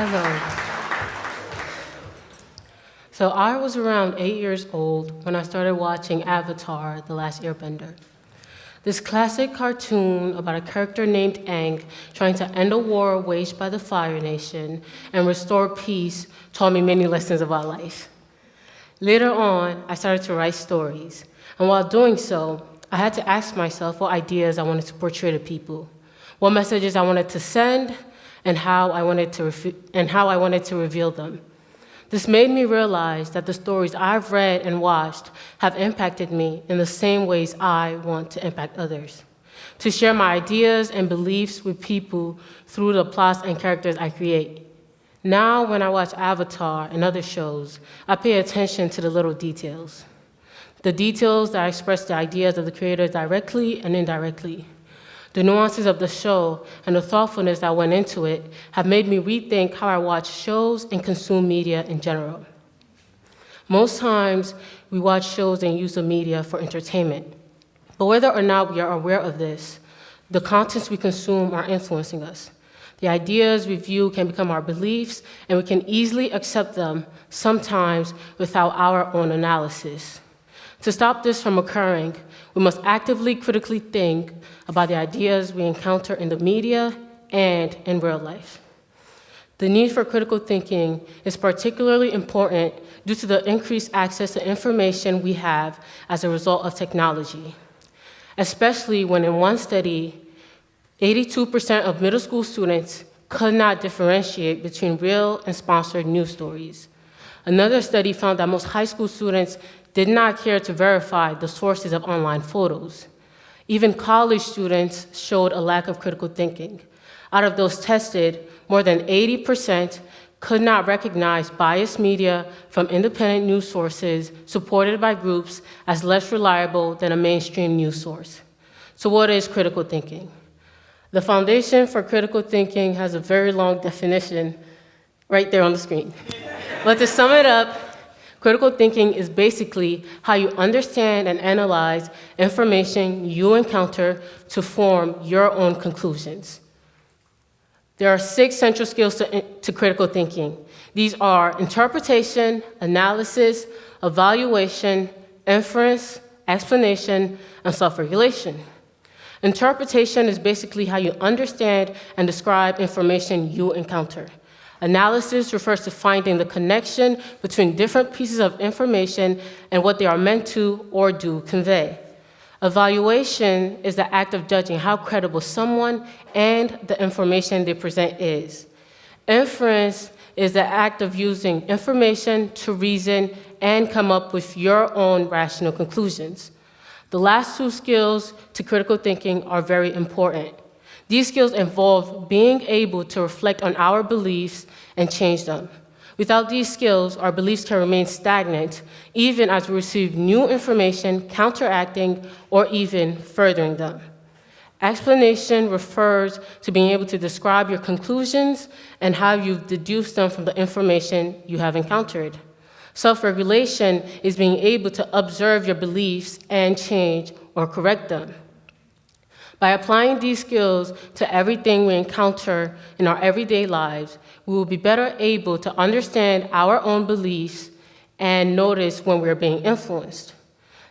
Hello. So I was around 8 years old when I started watching Avatar: The Last Airbender. This classic cartoon about a character named Aang trying to end a war waged by the Fire Nation and restore peace taught me many lessons about life. Later on, I started to write stories, and while doing so, I had to ask myself what ideas I wanted to portray to people, what messages I wanted to send, and how I wanted to reveal them. This made me realize that the stories I've read and watched have impacted me in the same ways I want to impact others. To share my ideas and beliefs with people through the plots and characters I create. Now, when I watch Avatar and other shows, I pay attention to the little details. The details that express the ideas of the creators directly and indirectly. The nuances of the show and the thoughtfulness that went into it have made me rethink how I watch shows and consume media in general. Most times, we watch shows and use the media for entertainment. But whether or not we are aware of this, the contents we consume are influencing us. The ideas we view can become our beliefs, and we can easily accept them, sometimes without our own analysis. To stop this from occurring, we must actively critically think about the ideas we encounter in the media and in real life. The need for critical thinking is particularly important due to the increased access to information we have as a result of technology, especially when in one study, 82% of middle school students could not differentiate between real and sponsored news stories. Another study found that most high school students did not care to verify the sources of online photos. Even college students showed a lack of critical thinking. Out of those tested, more than 80% could not recognize biased media from independent news sources supported by groups as less reliable than a mainstream news source. So what is critical thinking? The foundation for critical thinking has a very long definition right there on the screen. But to sum it up, critical thinking is basically how you understand and analyze information you encounter to form your own conclusions. There are 6 central skills to critical thinking. These are interpretation, analysis, evaluation, inference, explanation, and self-regulation. Interpretation is basically how you understand and describe information you encounter. Analysis refers to finding the connection between different pieces of information and what they are meant to or do convey. Evaluation is the act of judging how credible someone and the information they present is. Inference is the act of using information to reason and come up with your own rational conclusions. The last 2 skills to critical thinking are very important. These skills involve being able to reflect on our beliefs and change them. Without these skills, our beliefs can remain stagnant, even as we receive new information, counteracting or even furthering them. Explanation refers to being able to describe your conclusions and how you've deduced them from the information you have encountered. Self-regulation is being able to observe your beliefs and change or correct them. By applying these skills to everything we encounter in our everyday lives, we will be better able to understand our own beliefs and notice when we're being influenced.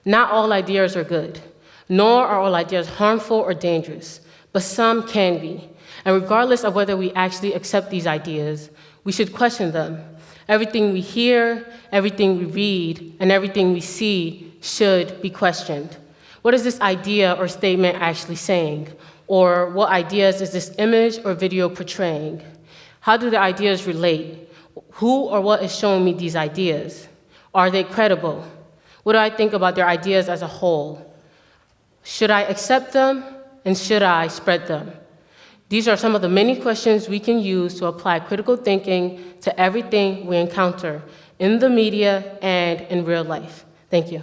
Not all ideas are good, nor are all ideas harmful or dangerous, but some can be. And regardless of whether we actually accept these ideas, we should question them. Everything we hear, everything we read, and everything we see should be questioned. What is this idea or statement actually saying? Or what ideas is this image or video portraying? How do the ideas relate? Who or what is showing me these ideas? Are they credible? What do I think about their ideas as a whole? Should I accept them, and should I spread them? These are some of the many questions we can use to apply critical thinking to everything we encounter in the media and in real life. Thank you.